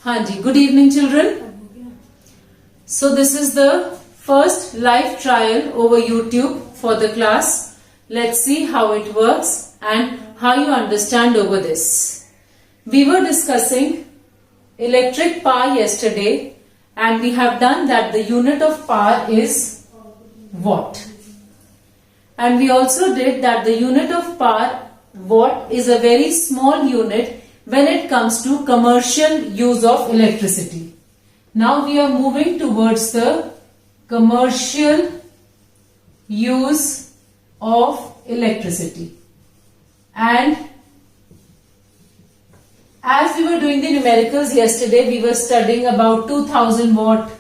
Hanji, good evening children. So this is the first live trial over YouTube for the class. Let's see how it works and how you understand over this. We were discussing electric power yesterday and we have done that the unit of power is watt. And we also did that the unit of power watt is a very small unit when it comes to commercial use of electricity. Now we are moving towards the commercial use of electricity. And as we were doing the numericals yesterday, we were studying about 2000 watt,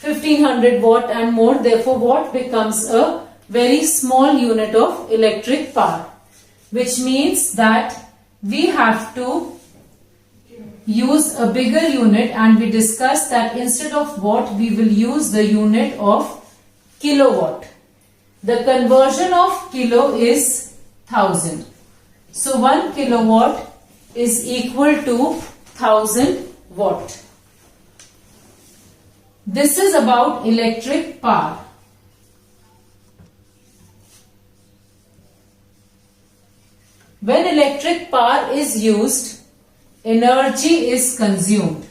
1500 watt and more. Therefore, watt becomes a very small unit of electric power, which means that we have to use a bigger unit, and we discussed that instead of watt we will use the unit of kilowatt. The conversion of kilo is 1000. So 1 kilowatt is equal to 1000 watt. This is about electric power. When electric power is used, energy is consumed.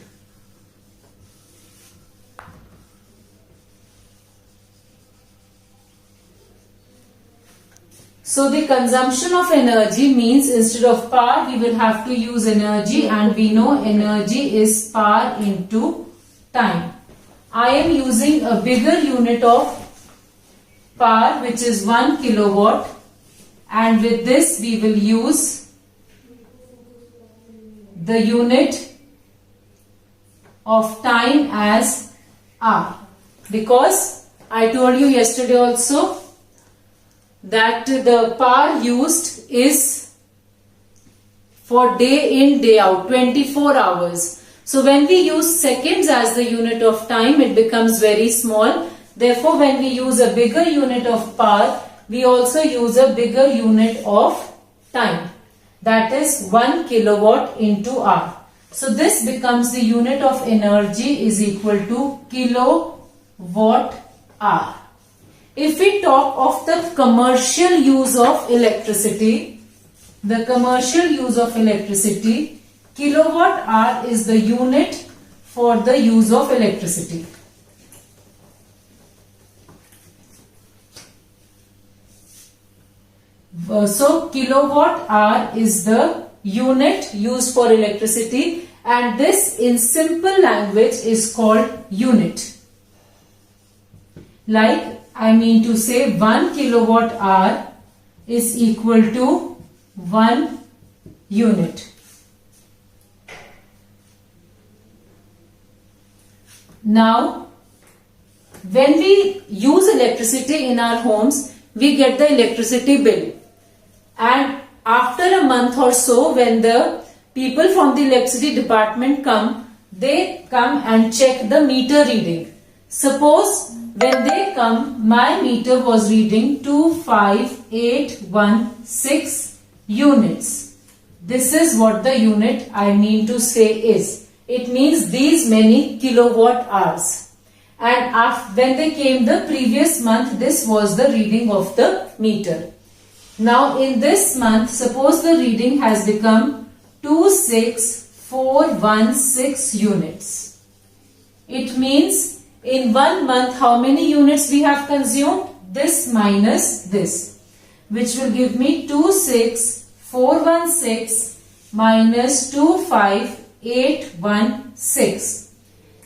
So the consumption of energy means instead of power we will have to use energy, and we know energy is power into time. I am using a bigger unit of power, which is 1 kilowatt. And with this we will use the unit of time as hour, because I told you yesterday also that the power used is for day in day out, 24 hours. So when we use seconds as the unit of time, it becomes very small. Therefore, when we use a bigger unit of power, we also use a bigger unit of time, that is 1 kilowatt into hour. So this becomes the unit of energy is equal to kilowatt hour. If we talk of the commercial use of electricity, kilowatt hour is the unit for the use of electricity. So kilowatt hour is the unit used for electricity, and this in simple language is called unit. Like I mean to say 1 kilowatt hour is equal to 1 unit. Now when we use electricity in our homes, we get the electricity bill. And after a month or so, when the people from the electricity department come, they come and check the meter reading. Suppose when they come, my meter was reading 25816 units. This is what the unit I mean to say is. It means these many kilowatt hours. And when they came the previous month, this was the reading of the meter. Now in this month, suppose the reading has become 26416 units. It means in 1 month how many units we have consumed? This minus this, which will give me 26416 minus 25816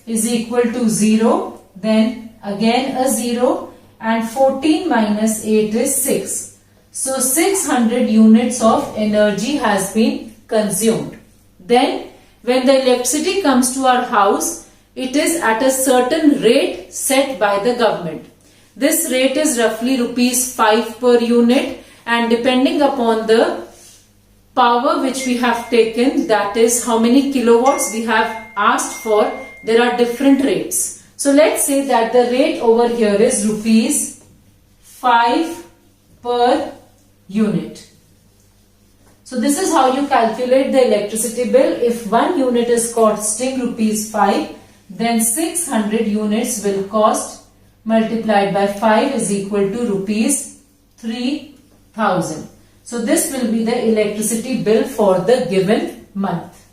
is equal to 0. Then again a 0, and 14 minus 8 is 6. So 600 units of energy has been consumed. Then when the electricity comes to our house, it is at a certain rate set by the government. This rate is roughly rupees 5 per unit, and depending upon the power which we have taken, that is how many kilowatts we have asked for, there are different rates. So let's say that the rate over here is rupees 5 per unit. So this is how you calculate the electricity bill. If 1 unit is costing rupees 5, then 600 units will cost multiplied by 5 is equal to rupees 3000. So this will be the electricity bill for the given month.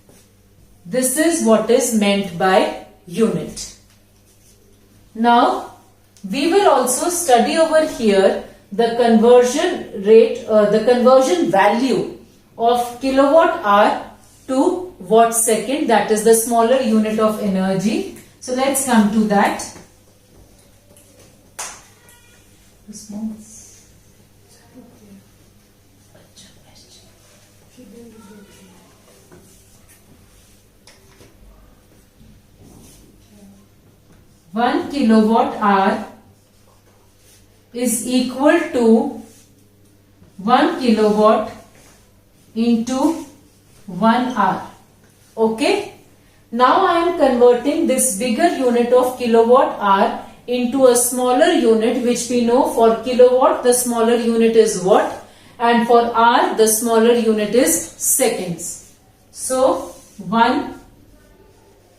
This is what is meant by unit. Now we will also study over here the conversion rate, the conversion value of kilowatt hour to watt second, that is the smaller unit of energy. So let's come to that. One kilowatt hour is equal to 1 kilowatt into 1 hour. Okay. Now I am converting this bigger unit of kilowatt hour into a smaller unit, which we know for kilowatt the smaller unit is watt and for hour the smaller unit is seconds. So 1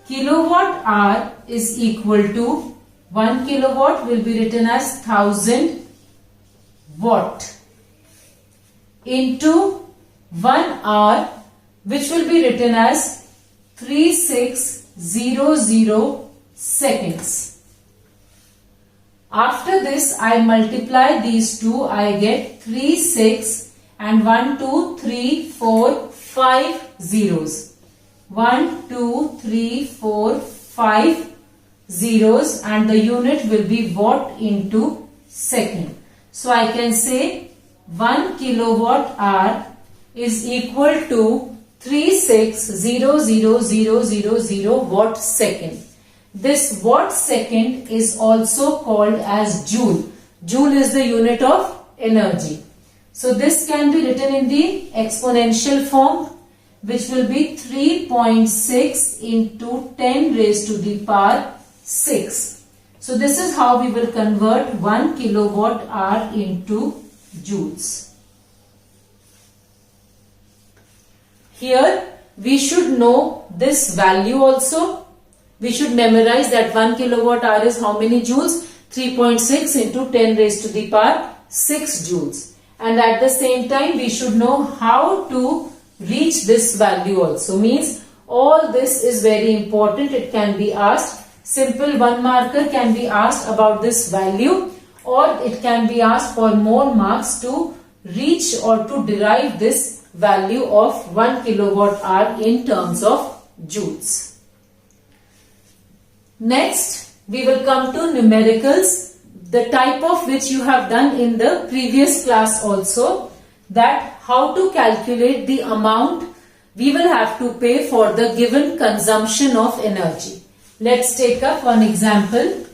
kilowatt hour is equal to 1 kilowatt will be written as 1000 watt into 1 hour, which will be written as 3600 seconds. After this I multiply these two, I get 36 and 1, 2, 3, 4, 5 zeros. 1, 2, 3, 4, 5 zeros and the unit will be watt into second. So I can say 1 kilowatt hour is equal to 360000 watt second. This watt second is also called as joule. Joule is the unit of energy. So this can be written in the exponential form, which will be 3.6 into 10 raised to the power 6. So this is how we will convert 1 kilowatt hour into joules. Here we should know this value also. We should memorize that 1 kilowatt hour is how many joules? 3.6 into 10 raised to the power 6 joules. And at the same time we should know how to reach this value also. Means all this is very important. It can be asked. Simple 1 marker can be asked about this value, or it can be asked for more marks to reach or to derive this value of 1 kilowatt hour in terms of joules. Next, we will come to numericals, the type of which you have done in the previous class also, that how to calculate the amount we will have to pay for the given consumption of energy. Let's take up one example.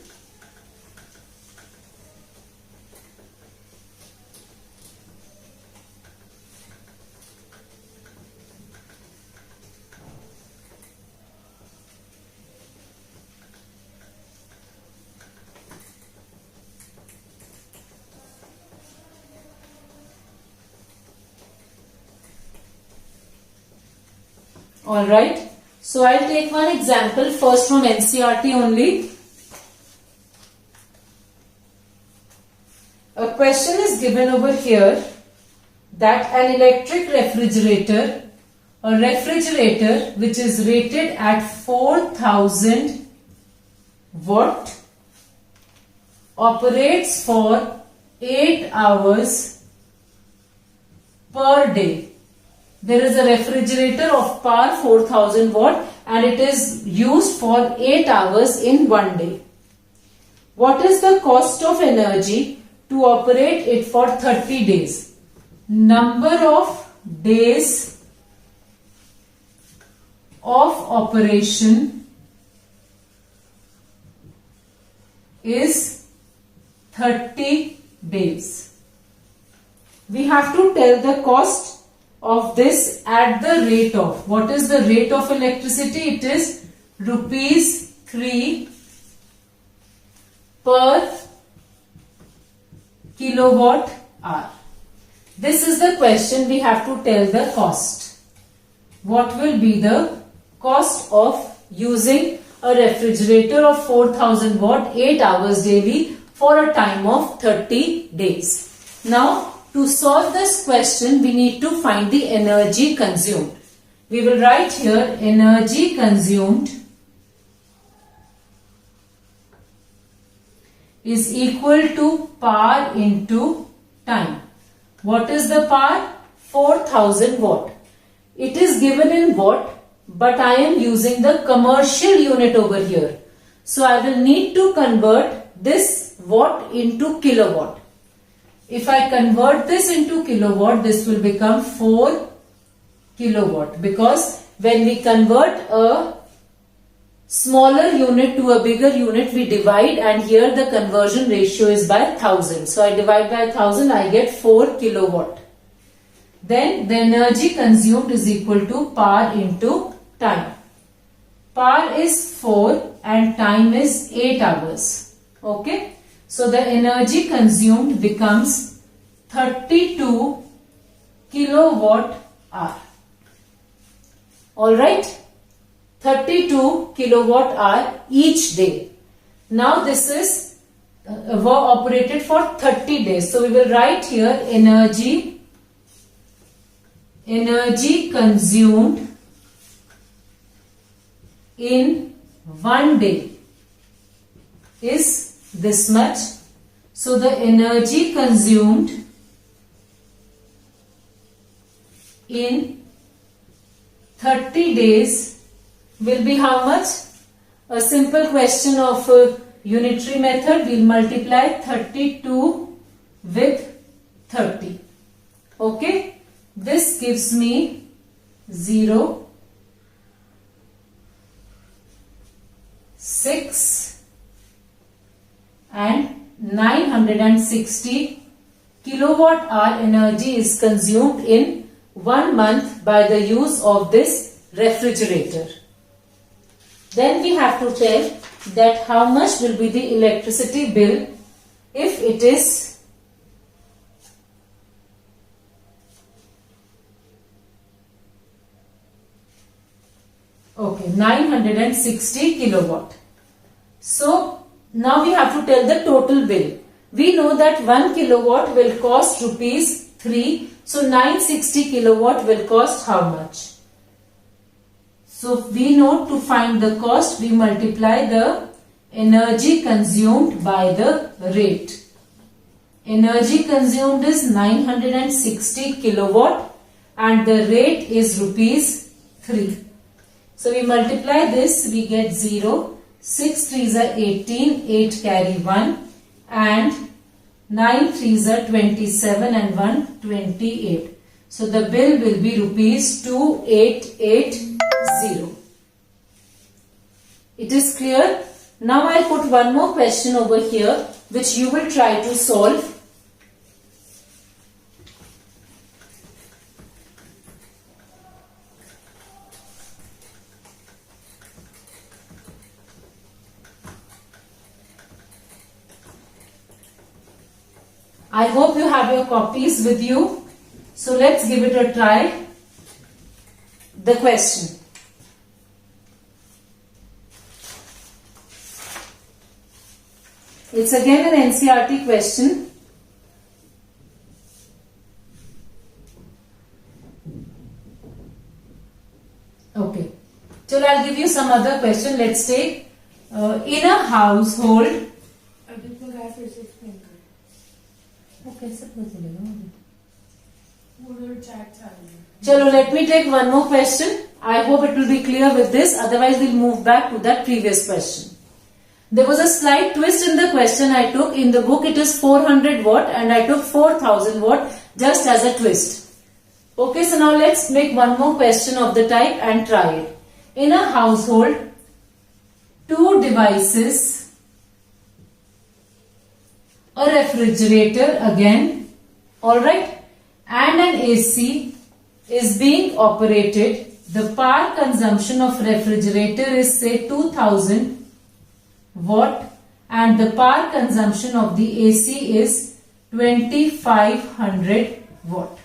Alright, so I'll take one example first from NCERT only. A question is given over here that an electric refrigerator, a refrigerator which is rated at 4000 watt, operates for 8 hours per day. There is a refrigerator of power 4000 watt and it is used for 8 hours in one day. What is the cost of energy to operate it for 30 days? Number of days of operation is 30 days. We have to tell the cost of this at the rate of, what is the rate of electricity? It is rupees 3 per kilowatt hour. This is the question. We have to tell the cost. What will be the cost of using a refrigerator of 4000 watt 8 hours daily for a time of 30 days. Now, to solve this question, we need to find the energy consumed. We will write here energy consumed is equal to power into time. What is the power? 4000 watt. It is given in watt, but I am using the commercial unit over here. So I will need to convert this watt into kilowatt. If I convert this into kilowatt, this will become 4 kilowatt, because when we convert a smaller unit to a bigger unit, we divide, and here the conversion ratio is by 1000. So I divide by 1000, I get 4 kilowatt. Then the energy consumed is equal to power into time. Power is 4 and time is 8 hours. Okay. So the energy consumed becomes 32 kilowatt hour. Alright. 32 kilowatt hour each day. Now this is operated for 30 days. So we will write here energy consumed in one day is this much. So the energy consumed in 30 days will be how much? A simple question of unitary method. We'll multiply 32 with 30. Okay. This gives me 0, 6 and 960 kilowatt hour energy is consumed in 1 month by the use of this refrigerator. Then we have to tell that how much will be the electricity bill if it is okay, 960 kilowatt. So now we have to tell the total bill. We know that 1 kilowatt will cost rupees 3. So 960 kilowatt will cost how much? So we know to find the cost, we multiply the energy consumed by the rate. Energy consumed is 960 kilowatt and the rate is rupees 3. So we multiply this, we get 0, 6 3s are 18, 8 carry 1 and 9 3s are 27 and 1 28. So the bill will be rupees 2880. It is clear? Now I'll put one more question over here which you will try to solve. I hope you have your copies with you. So let's give it a try. The question. It's again an NCERT question. Okay. So I'll give you some other question. Let's take in a household. Chalo, let me take one more question. I hope it will be clear with this. Otherwise, we'll move back to that previous question. There was a slight twist in the question I took. In the book, it is 400 watt and I took 4000 watt just as a twist. Okay, so now let's make one more question of the type and try it. In a household, 2 devices, a refrigerator again, alright, and an AC is being operated. The power consumption of refrigerator is say 2000 watt and the power consumption of the AC is 2500 watt.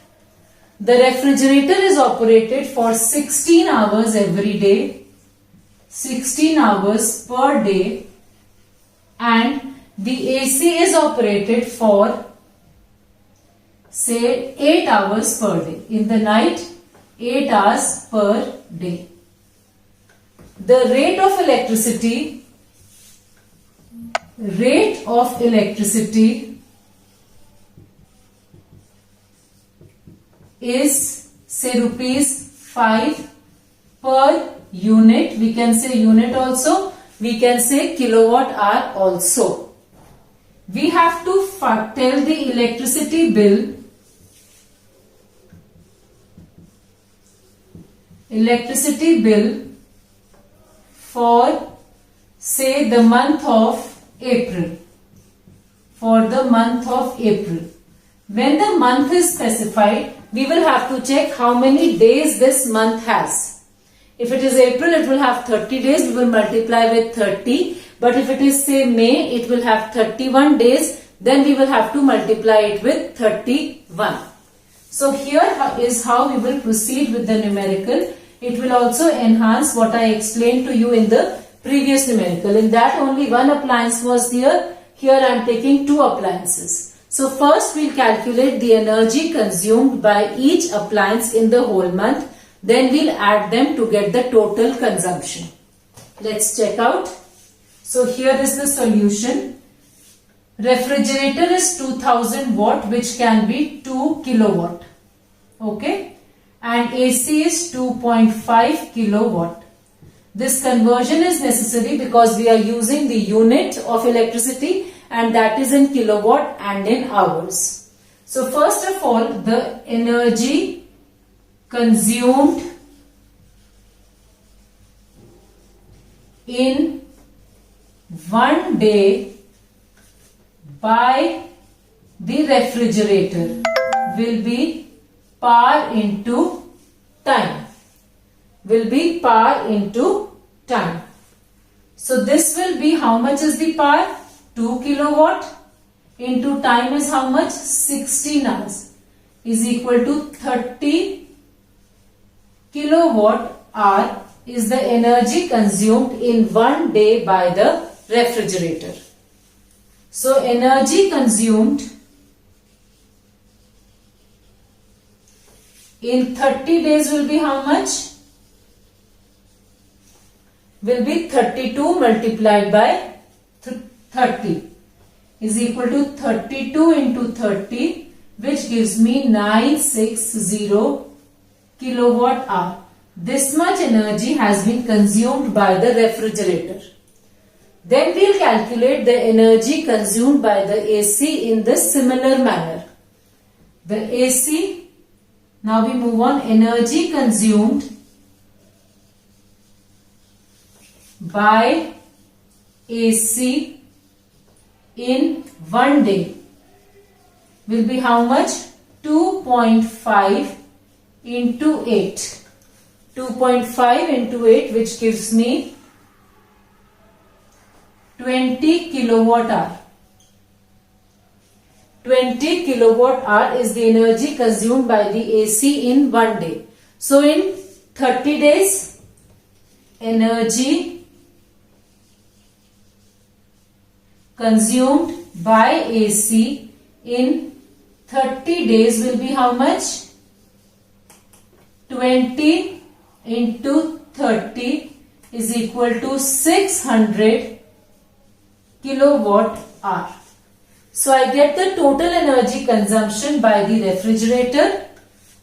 The refrigerator is operated for 16 hours every day, 16 hours per day, and the AC is operated for say 8 hours per day. In the night, 8 hours per day. The rate of electricity is say ₹5 per unit. We can say unit also. We can say kilowatt hour also. We have to tell the electricity bill. Electricity bill for say the month of April. For the month of April. When the month is specified, we will have to check how many days this month has. If it is April, it will have 30 days. We will multiply with 30. But if it is say May, it will have 31 days. Then we will have to multiply it with 31. So here is how we will proceed with the numerical. It will also enhance what I explained to you in the previous numerical. In that only one appliance was there. Here I am taking two appliances. So first we will calculate the energy consumed by each appliance in the whole month. Then we will add them to get the total consumption. Let's check out. So here is the solution. Refrigerator is 2000 watt, which can be 2 kilowatt. Okay. And AC is 2.5 kilowatt. This conversion is necessary because we are using the unit of electricity, and that is in kilowatt and in hours. So first of all, the energy consumed in one day by the refrigerator will be power into time. So this will be, how much is the power? 2 kilowatt into time is how much? 16 hours is equal to 30 kilowatt hour is the energy consumed in one day by the refrigerator. So energy consumed in 30 days will be how much? Will be 32 multiplied by 30 is equal to 32 into 30, which gives me 960 kilowatt hour. This much energy has been consumed by the refrigerator. Then we will calculate the energy consumed by the AC in the similar manner. The AC, now we move on, energy consumed by AC in one day will be how much? 2.5 into 8. 2.5 into 8, which gives me 20 kilowatt hour. 20 kilowatt hour is the energy consumed by the AC in one day. So in 30 days, energy consumed by AC in 30 days will be how much? 20 into 30 is equal to 600 kilowatt hour. So I get the total energy consumption by the refrigerator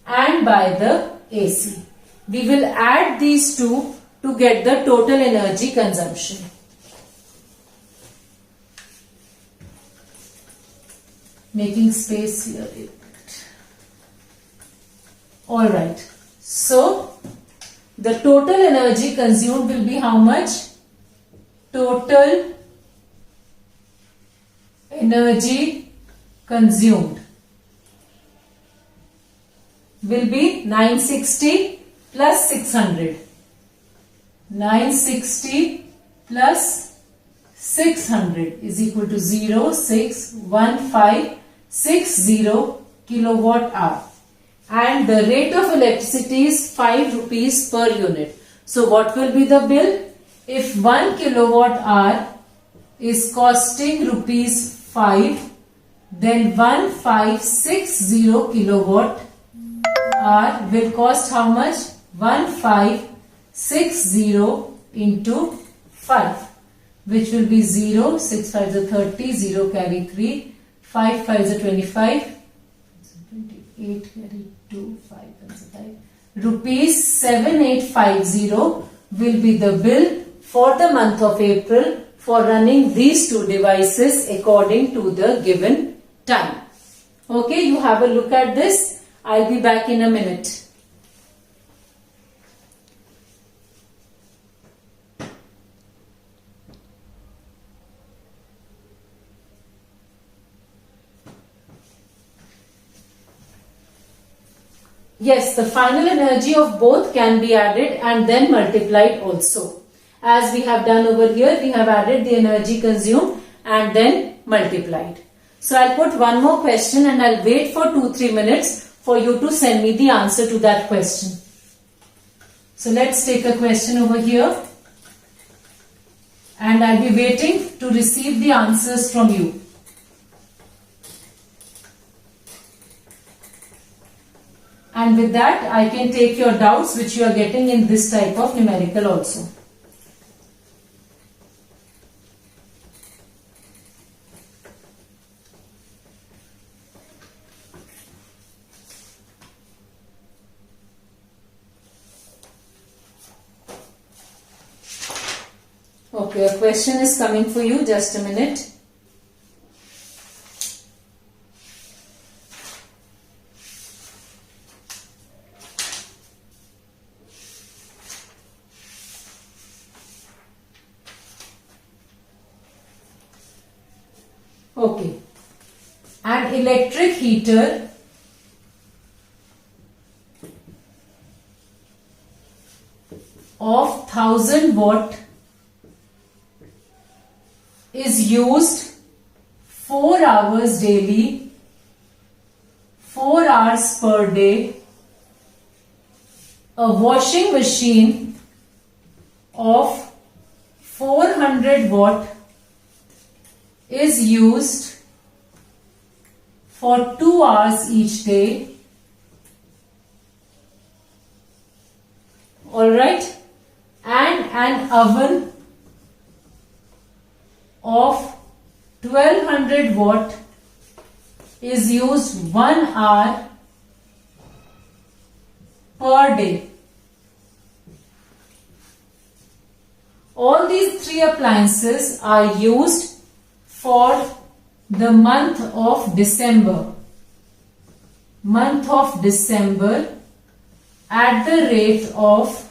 and by the AC. We will add these two to get the total energy consumption. Making space here. Alright. So the total energy consumed will be how much? Total energy consumed will be 960 plus 600. 960 plus 600 is equal to 061560 kilowatt hour. And the rate of electricity is 5 rupees per unit. So what will be the bill? If 1 kilowatt hour is costing rupees 5, then 1560 kilowatt hour will cost how much? 1560 into 5, which will be 0, 6 5 is 30, 0 carry 3, 5 5 is 25, 28 carry 2, 5 is 5. Rupees 7850 will be the bill for the month of April for running these two devices according to the given time. Okay, you have a look at this. I'll be back in a minute. Yes, the final energy of both can be added and then multiplied also. As we have done over here, we have added the energy consumed and then multiplied. So I'll put one more question and I'll wait for 2-3 minutes for you to send me the answer to that question. So let's take a question over here and I'll be waiting to receive the answers from you. And with that, I can take your doubts which you are getting in this type of numerical also. Okay, a question is coming for you. Just a minute. Okay, an electric heater of 1000 watt is used 4 hours daily, 4 hours per day. A washing machine of 400 watt is used for 2 hours each day. Alright, and an oven of 1200 watt is used 1 hour per day. All these 3 appliances are used for the month of December. Month of December at the rate of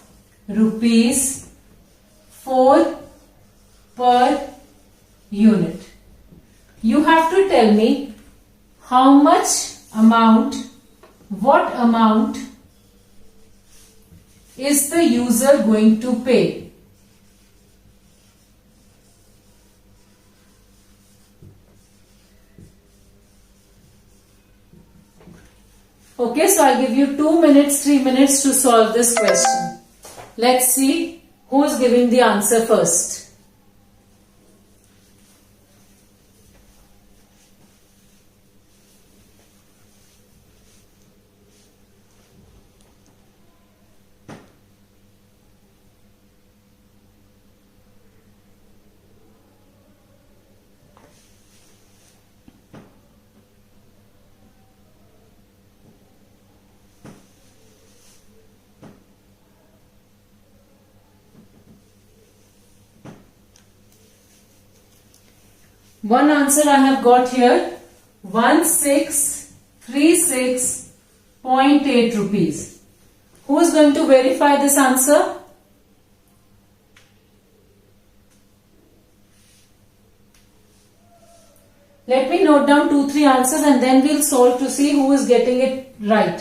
rupees 4 per unit. You have to tell me how much amount, what amount is the user going to pay. Okay, so I'll give you 2 minutes, 3 minutes to solve this question. Let's see who is giving the answer first. One answer I have got here, 1636.8 rupees. Who is going to verify this answer? Let me note down 2-3 answers and then we'll solve to see who is getting it right.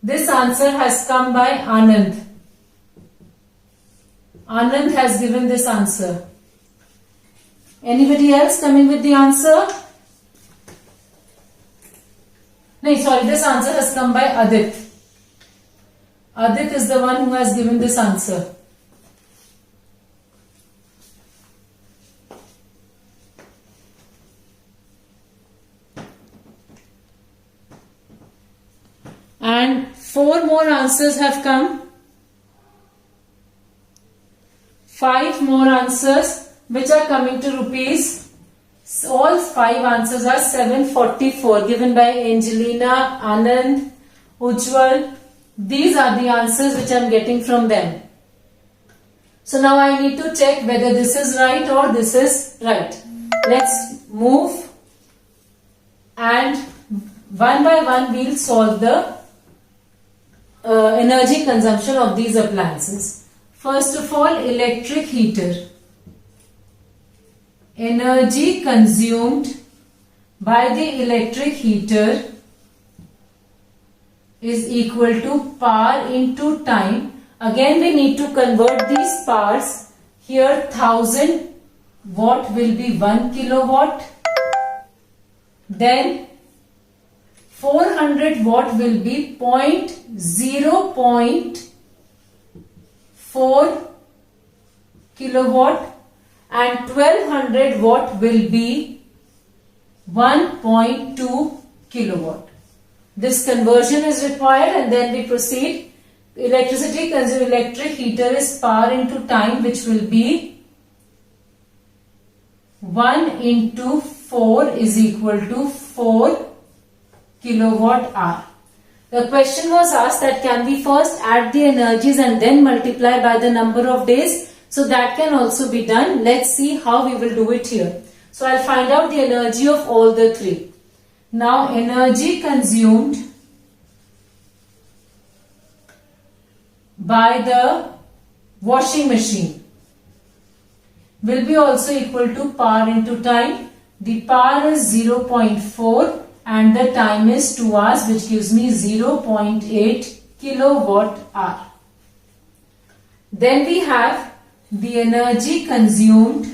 This answer has come by Anand. Anand has given this answer. Anybody else coming with the answer? No, sorry, this answer has come by Adit. Adit is the one who has given this answer. And 4 more answers have come. 5 more answers which are coming to rupees. All 5 answers are 744 given by Angelina, Anand, Ujjwal. These are the answers which I am getting from them. So now I need to check whether this is right or this is right. Let's move and one by one we'll solve the energy consumption of these appliances. First of all, electric heater. Energy consumed by the electric heater is equal to power into time. Again we need to convert these powers. Here 1000 watt will be 1 kilowatt. Then 400 watt will be 0.4 kilowatt. And 1200 watt will be 1.2 kilowatt. This conversion is required and then we proceed. Electricity consumed, electric heater is power into time, which will be 1 into 4 is equal to 4 kilowatt hour. The question was asked that can we first add the energies and then multiply by the number of days? So that can also be done. Let's see how we will do it here. So I'll find out the energy of all the 3. Now energy consumed by the washing machine will be also equal to power into time. The power is 0.4 and the time is 2 hours, which gives me 0.8 kilowatt hour. Then we have the energy consumed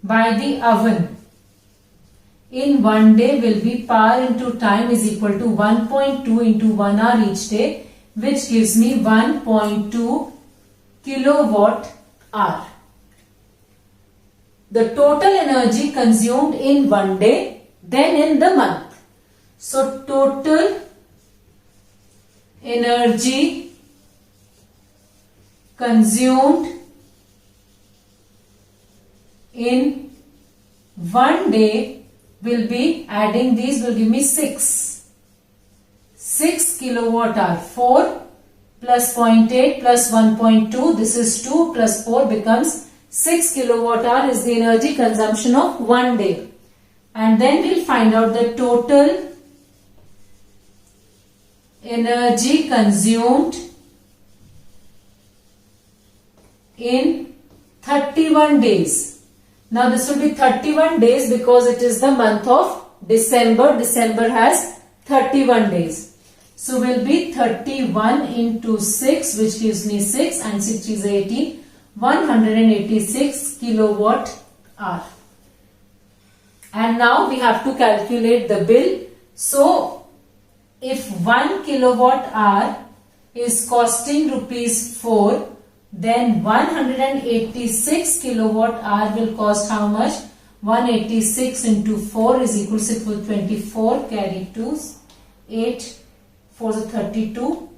by the oven in 1 day will be power into time is equal to 1.2 into 1 hour each day, which gives me 1.2 kilowatt hour. The total energy consumed in 1 day, then in the month. So total energy consumed in 1 day will be, adding these will give me 6 kilowatt hour. 4 plus 0.8 plus 1.2, this is 2 plus 4 becomes 6 kilowatt hour is the energy consumption of 1 day. And then we'll find out the total energy consumed in 31 days. Now this will be 31 days because it is the month of December. December has 31 days. So will be 31 into 6, which gives me 6 and 6 is 80. 186 kilowatt hour. And now we have to calculate the bill. So if 1 kilowatt hour is costing rupees 4, then 186 kilowatt hour will cost how much? 186 into 4 is equal to 24, carry 2, 8, 4 is 32,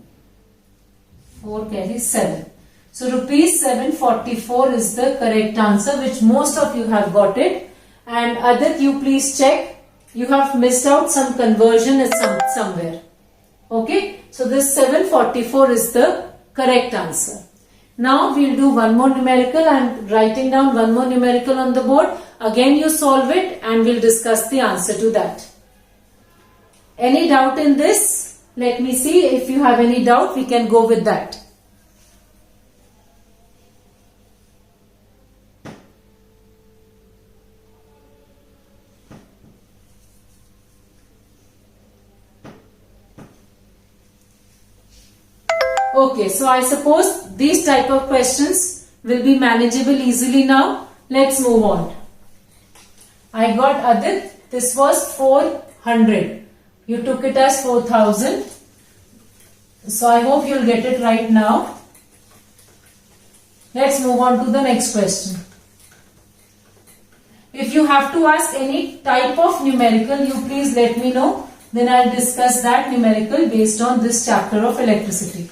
4 carry 7. So rupees 744 is the correct answer, which most of you have got it. And Adit, you please check. You have missed out some conversion somewhere. Okay. So this 744 is the correct answer. Now we'll do one more numerical. I'm writing down one more numerical on the board. Again you solve it and we'll discuss the answer to that. Any doubt in this? Let me see. If you have any doubt, we can go with that. Okay, so I suppose these type of questions will be manageable easily now. Let's move on. I got Adit. this was 400. You took it as 4000. So I hope you'll get it right now. Let's move on to the next question. If you have to ask any type of numerical, you please let me know. Then I'll discuss that numerical based on this chapter of electricity.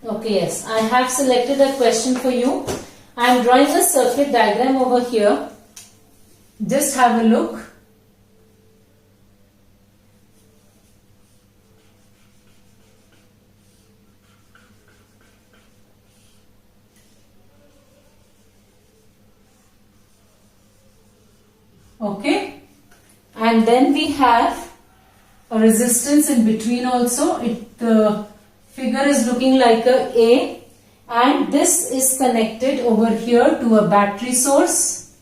Okay, yes, I have selected a question for you. I am drawing a circuit diagram over here. Just have a look. Okay, and then we have a resistance in between also. The figure is looking like a and this is connected over here to a battery source,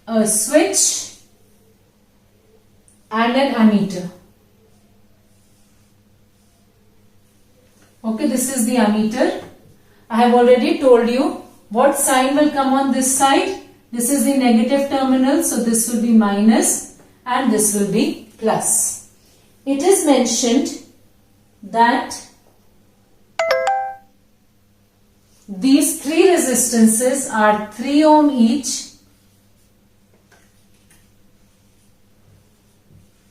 a switch and an ammeter. Okay, this is the ammeter. I have already told you what sign will come on this side. This is the negative terminal, so this will be minus and this will be plus. It is mentioned that these three resistances are 3 ohm each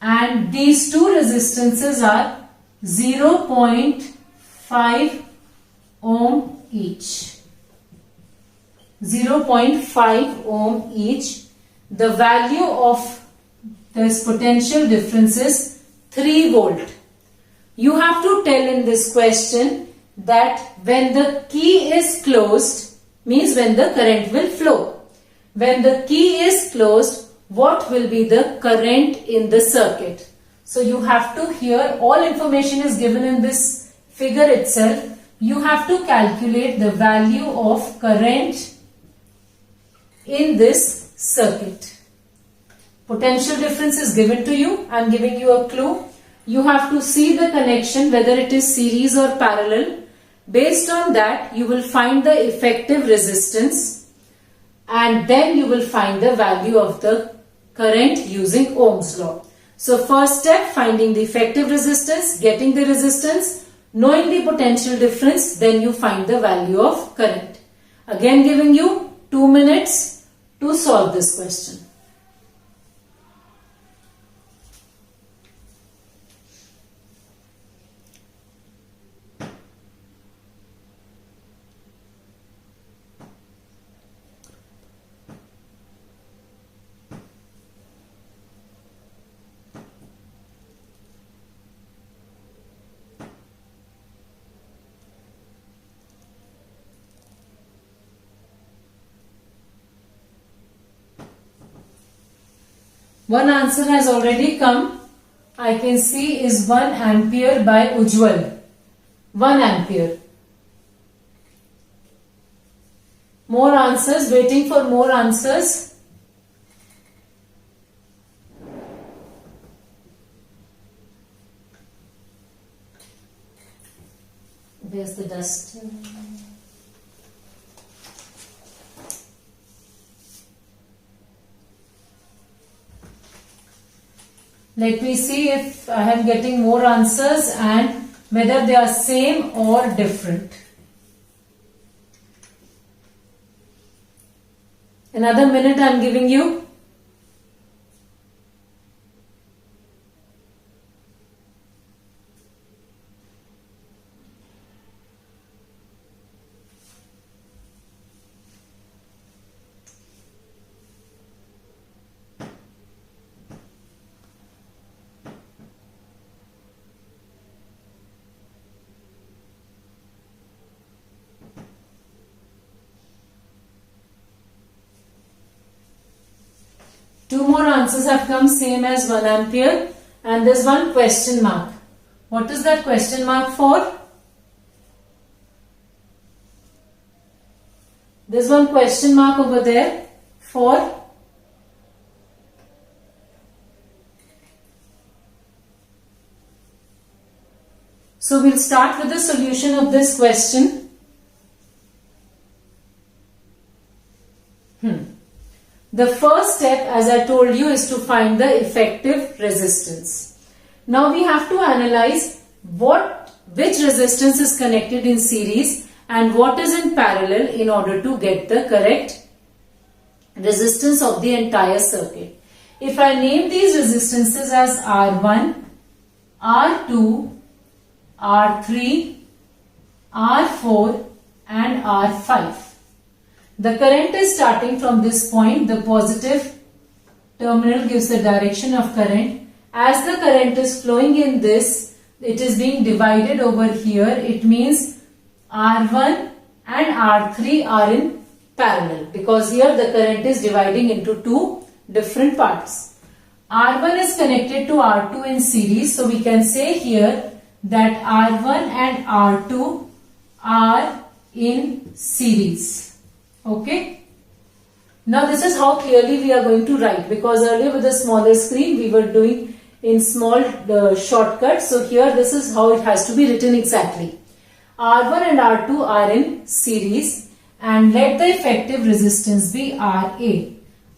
and these two resistances are 0.5 ohm each. 0.5 ohm each. The value of this potential difference is 3 volt. You have to tell in this question that when the key is closed, means when the current will flow. When the key is closed, what will be the current in the circuit? So you have to, here all information is given in this figure itself. You have to calculate the value of current in this circuit. Potential difference is given to you. I am giving you a clue. You have to see the connection, whether it is series or parallel. Based on that, you will find the effective resistance and then you will find the value of the current using Ohm's law. So first step, finding the effective resistance, getting the resistance, knowing the potential difference, then you find the value of current. Again giving you 2 minutes to solve this question. One answer has already come. I can see is 1 ampere by Ujjwal. 1 ampere. More answers, waiting for more answers. There's the dust. Let me see if I am getting more answers and whether they are same or different. Another minute I am giving you. Two more answers have come, same as 1 ampere, and there's one question mark. What is that question mark for? There's one question mark over there for So we'll start with the solution of this question. The first step, as I told you, is to find the effective resistance. Now we have to analyze which resistance is connected in series and what is in parallel in order to get the correct resistance of the entire circuit. If I name these resistances as R1, R2, R3, R4 and R5. The current is starting from this point. The positive terminal gives the direction of current. As the current is flowing in this, it is being divided over here. It means R1 and R3 are in parallel because here the current is dividing into two different parts. R1 is connected to R2 in series. So we can say here that R1 and R2 are in series. Okay. Now this is how clearly we are going to write, because earlier with the smaller screen we were doing in small shortcuts. So here this is how it has to be written exactly. R1 and R2 are in series and let the effective resistance be RA.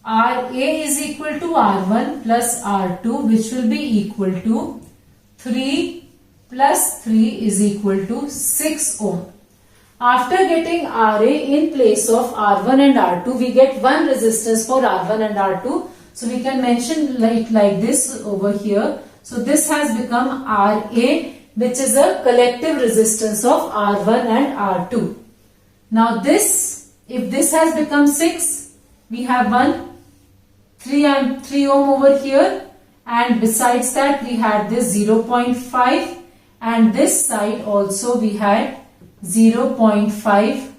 RA is equal to R1 plus R2, which will be equal to 3 plus 3 is equal to 6 ohm. After getting RA in place of R1 and R2, we get one resistance for R1 and R2. So we can mention it like this over here. So this has become RA, which is a collective resistance of R1 and R2. Now this, if this has become 6, we have 3 ohm over here, and besides that we had this 0.5. And this side also we had 0.5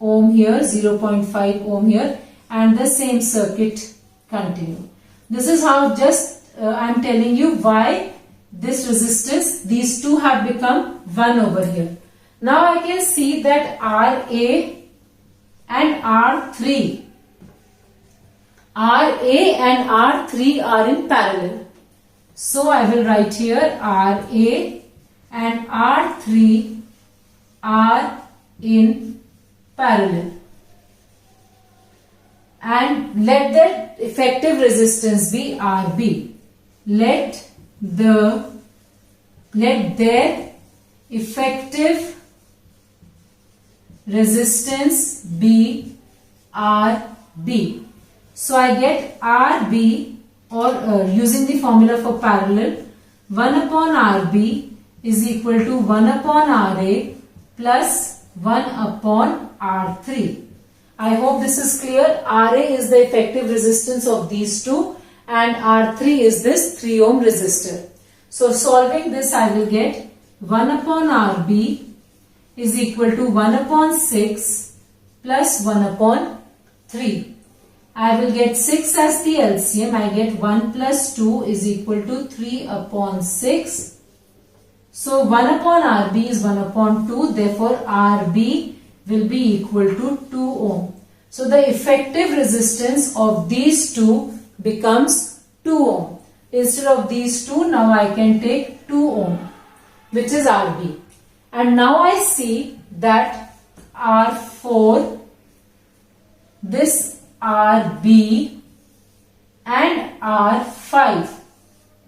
ohm here, 0.5 ohm here, and the same circuit continue. This is how I am telling you why this resistance, these two have become 1 over here. Now I can see that RA and R3 are in parallel. So I will write here RA and R3 are in parallel. And let the effective resistance be RB. Let their effective resistance be RB. So I get RB, or using the formula for parallel, 1 upon RB is equal to 1 upon RA plus 1 upon R3. I hope this is clear. RA is the effective resistance of these two and R3 is this 3 ohm resistor. So solving this, I will get 1 upon RB is equal to 1 upon 6 plus 1 upon 3. I will get 6 as the LCM. I get 1 plus 2 is equal to 3 upon 6. So 1 upon RB is 1 upon 2. Therefore, RB will be equal to 2 ohm. So the effective resistance of these two becomes 2 ohm. Instead of these two, now I can take 2 ohm, which is RB. And now I see that R4, this RB and R5,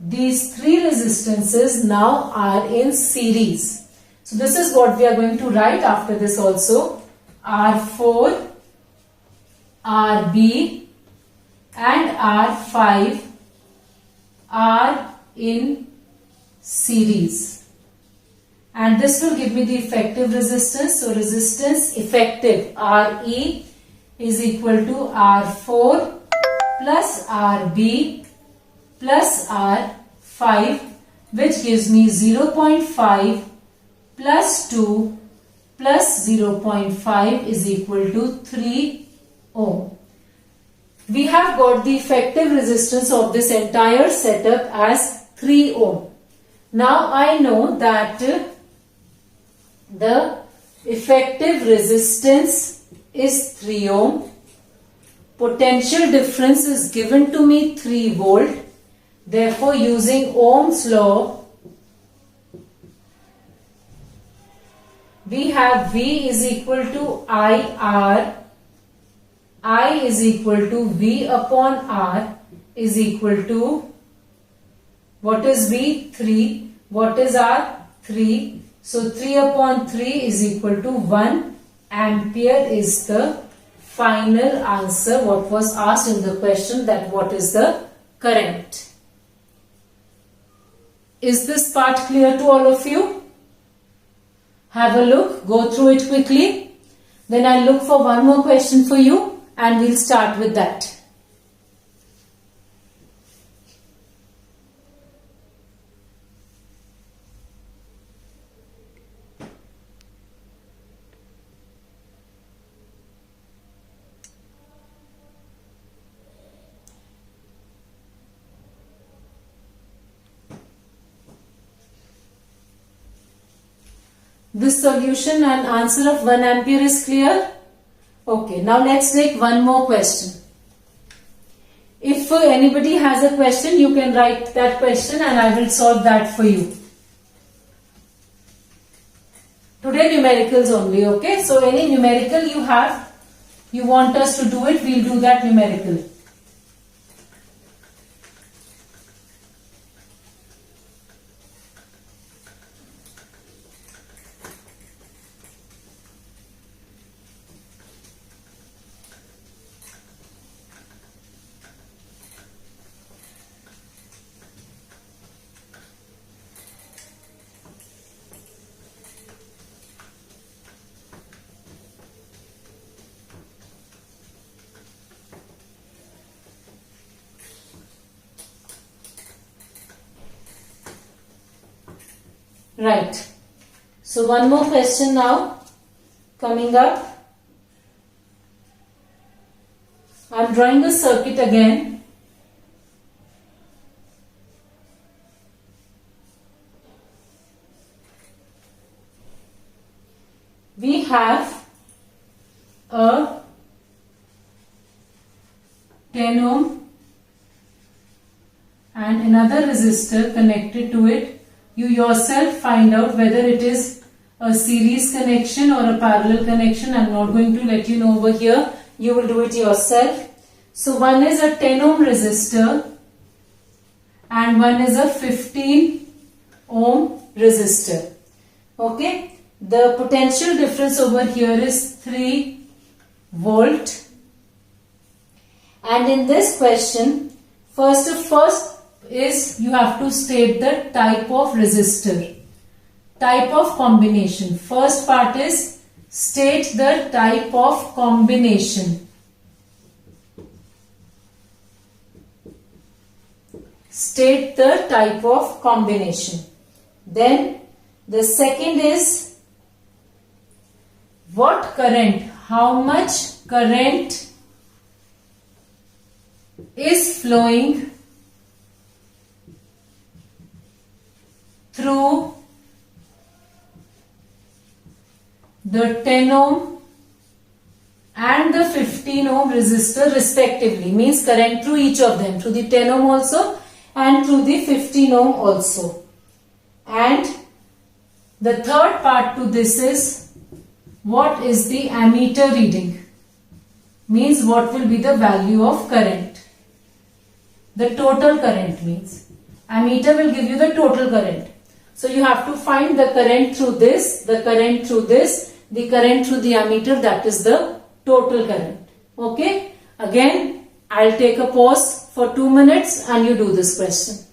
these three resistances now are in series. So this is what we are going to write after this also. R4, RB and R5 are in series. And this will give me the effective resistance. So resistance effective RE is equal to R4 plus RB plus R5, which gives me 0.5 plus 2 plus 0.5 is equal to 3 ohm. We have got the effective resistance of this entire setup as 3 ohm. Now I know that the effective resistance is 3 ohm. Potential difference is given to me 3 volt. Therefore, using Ohm's law, we have V is equal to IR. I is equal to V upon R is equal to, what is V? 3. What is R? 3. So 3 upon 3 is equal to 1 ampere is the final answer. What was asked in the question, that what is the current. Is this part clear to all of you? Have a look, go through it quickly. Then I'll look for one more question for you and we'll start with that. This solution and answer of 1 ampere is clear? Okay, now let's take one more question. If anybody has a question, you can write that question and I will solve that for you. Today numericals only, okay? So any numerical you have, you want us to do it, we'll do that numerical. Right. So one more question now coming up. I'm drawing a circuit again. We have a 10 ohm and another resistor connected to it. You yourself find out whether it is a series connection or a parallel connection. I'm not going to let you know over here. You will do it yourself. So one is a 10 ohm resistor and one is a 15 ohm resistor. Okay. The potential difference over here is 3 volt. And in this question, first is you have to state the type of resistor, type of combination. First part is state the type of combination. State the type of combination. Then the second is what current, how much current is flowing through the 10 ohm and the 15 ohm resistor respectively. Means current through each of them, through the 10 ohm also and through the 15 ohm also. And the third part to this is what is the ammeter reading. Means what will be the value of current. The total current means. Ammeter will give you the total current. So you have to find the current through this, the current through this, the current through the ammeter, that is the total current. Okay. Again, I'll take a pause for 2 minutes and you do this question.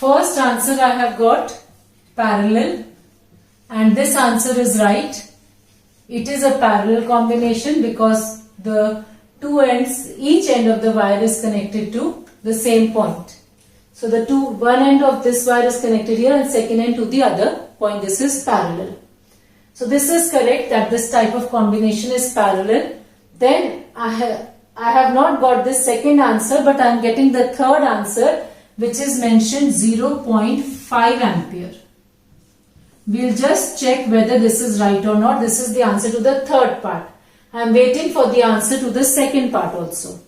first answer I have got parallel, and this answer is right. It is a parallel combination because the two ends, each end of the wire is connected to the same point. So the one end of this wire is connected here and second end to the other point. This is parallel. So this is correct, that this type of combination is parallel. Then I have not got this second answer, but I am getting the third answer, which is mentioned 0.5 ampere. We'll just check whether this is right or not. This is the answer to the third part. I am waiting for the answer to the second part also.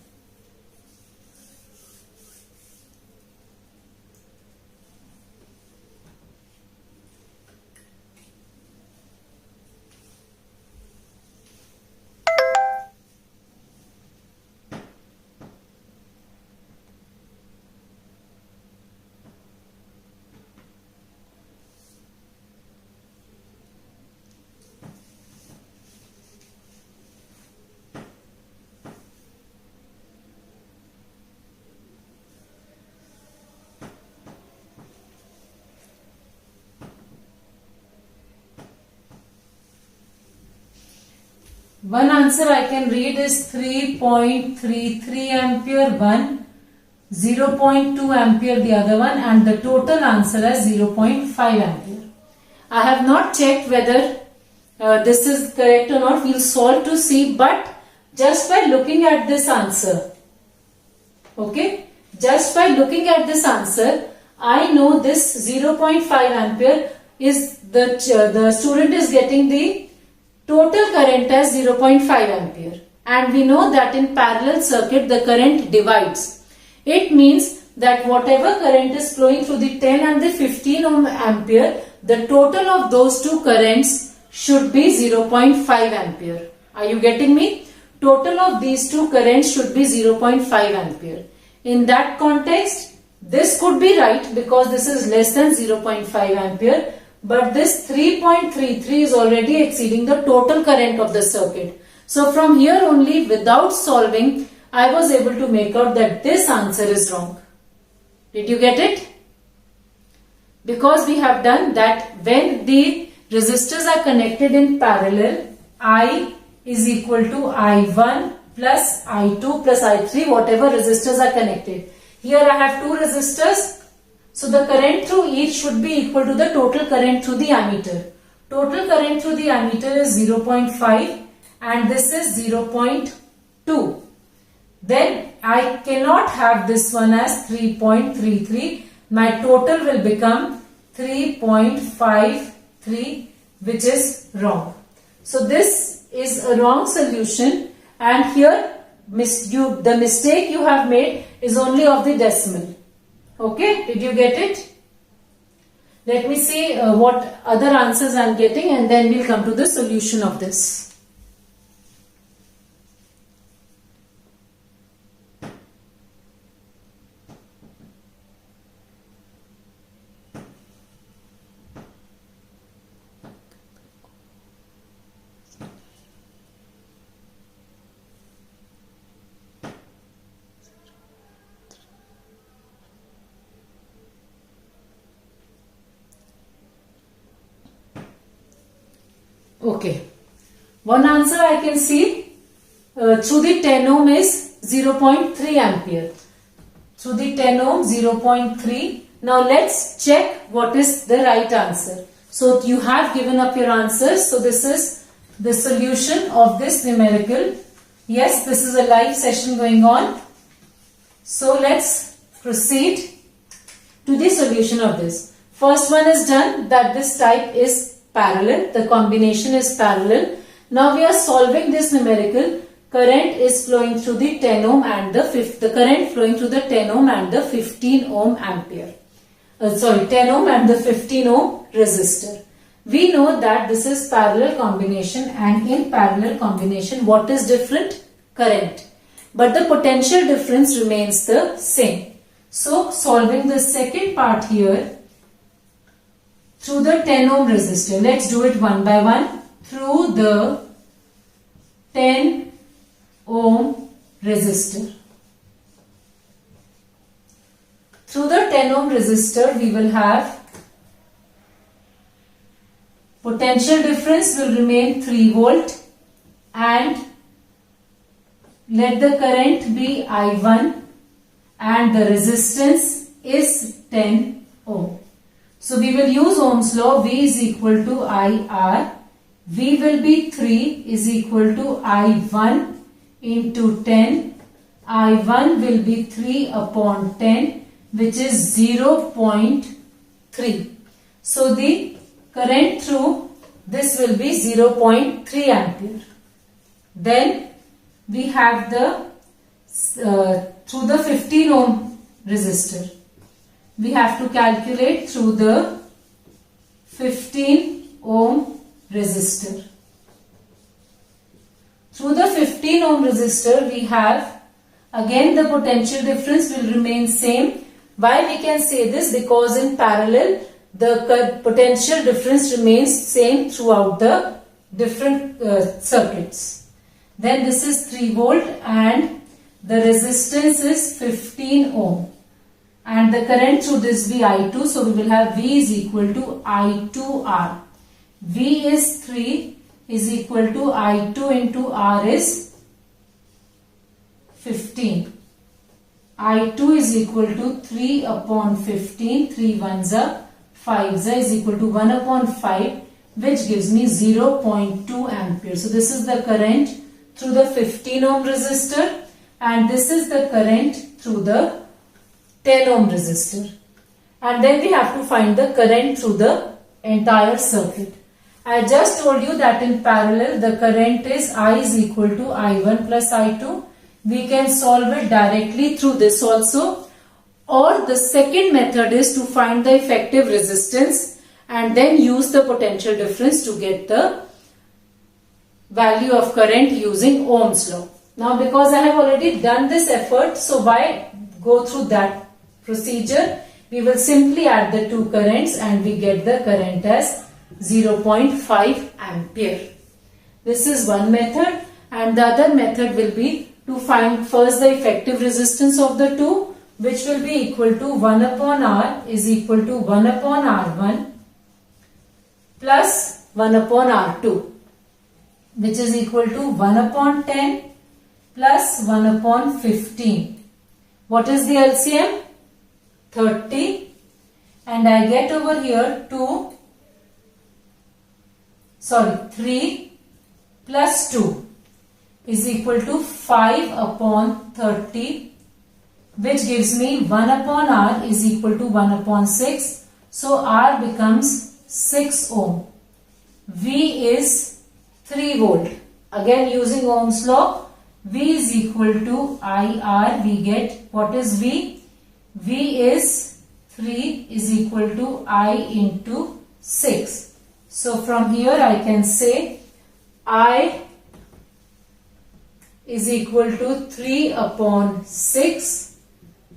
One answer I can read is 3.33 ampere, one 0.2 ampere the other one, and the total answer is 0.5 ampere. I have not checked whether this is correct or not. We'll solve to see, but just by looking at this answer, okay, just by looking at this answer, I know this 0.5 ampere is the student is getting the total current as 0.5 ampere, and we know that in parallel circuit the current divides. It means that whatever current is flowing through the 10 and the 15 ohm ampere, the total of those two currents should be 0.5 ampere. Are you getting me? Total of these two currents should be 0.5 ampere. In that context, this could be right because this is less than 0.5 ampere. But this 3.33 is already exceeding the total current of the circuit. So from here only, without solving, I was able to make out that this answer is wrong. Did you get it? Because we have done that when the resistors are connected in parallel, I is equal to I1 plus I2 plus I3, whatever resistors are connected. Here I have two resistors. So the current through each should be equal to the total current through the ammeter. Total current through the ammeter is 0.5 and this is 0.2. Then I cannot have this one as 3.33. My total will become 3.53, which is wrong. So this is a wrong solution, and here the mistake you have made is only of the decimal. Okay, did you get it? Let me see what other answers I am getting, and then we'll come to the solution of this. Okay, one answer I can see through the 10 ohm is 0.3 ampere. Through the 10 ohm 0.3. Now let's check what is the right answer. So you have given up your answers. So this is the solution of this numerical. Yes, this is a live session going on. So let's proceed to the solution of this. First one is done, that this type is parallel, the combination is parallel. Now we are solving this numerical. Current is flowing through the 10 ohm and the current flowing through the 10 ohm and the 15 ohm ampere. 10 ohm and the 15 ohm resistor. We know that this is parallel combination, and in parallel combination what is different? Current. But the potential difference remains the same. So solving the second part here, through the 10 ohm resistor. Let's do it one by one. Through the 10 ohm resistor. Through the 10 10 ohm resistor, we will have potential difference will remain 3 volt and let the current be I1 and the resistance is 10 ohm. So we will use Ohm's law. V is equal to IR. V will be 3 is equal to I1 into 10. I1 will be 3 upon 10, which is 0.3. So the current through this will be 0.3 ampere. Then we have the through the 15 ohm resistor. We have to calculate through the 15 ohm resistor. Through the 15 ohm resistor, we have again the potential difference will remain same. Why we can say this? Because in parallel the potential difference remains same throughout the different circuits. Then this is 3 volt and the resistance is 15 ohm. And the current through this be I2. So we will have V is equal to I2R. V is 3 is equal to I2 into R is 15. I2 is equal to 3 upon 15. 3 ones are 5 is equal to 1 upon 5, which gives me 0.2 ampere. So this is the current through the 15 ohm resistor and this is the current through the 10 ohm resistor. And then we have to find the current through the entire circuit. I just told you that in parallel the current is I is equal to I1 plus I2. We can solve it directly through this also. Or the second method is to find the effective resistance and then use the potential difference to get the value of current using Ohm's law. Now because I have already done this effort, so why go through that procedure? We will simply add the two currents and we get the current as 0.5 ampere. This is one method and the other method will be to find first the effective resistance of the two, which will be equal to 1 upon R is equal to 1 upon R1 plus 1 upon R2, which is equal to 1 upon 10 plus 1 upon 15. What is the LCM? 30, and I get over here 3 plus 2 is equal to 5 upon 30, which gives me 1 upon R is equal to 1 upon 6. So R becomes 6 ohm. V is 3 volt. Again using Ohm's law, V is equal to IR. We get, what is V? V is 3 is equal to I into 6. So from here I can say I is equal to 3 upon 6,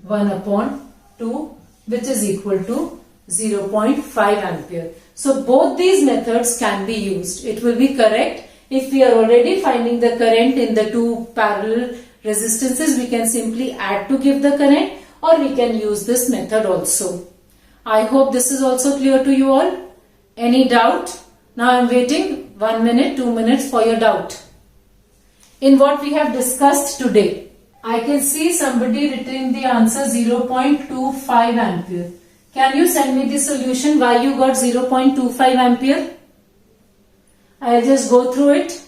1 upon 2, which is equal to 0.5 ampere. So both these methods can be used. It will be correct if we are already finding the current in the two parallel resistances. We can simply add to give the current, or we can use this method also. I hope this is also clear to you all. Any doubt? Now I am waiting 1 minute, 2 minutes for your doubt in what we have discussed today. I can see somebody written the answer 0.25 ampere. Can you send me the solution why you got 0.25 ampere? I'll just go through it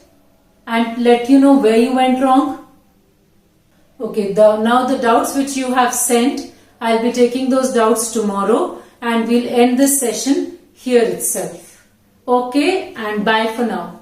and let you know where you went wrong. Okay, now the doubts which you have sent, I'll be taking those doubts tomorrow and we'll end this session here itself. Okay, and bye for now.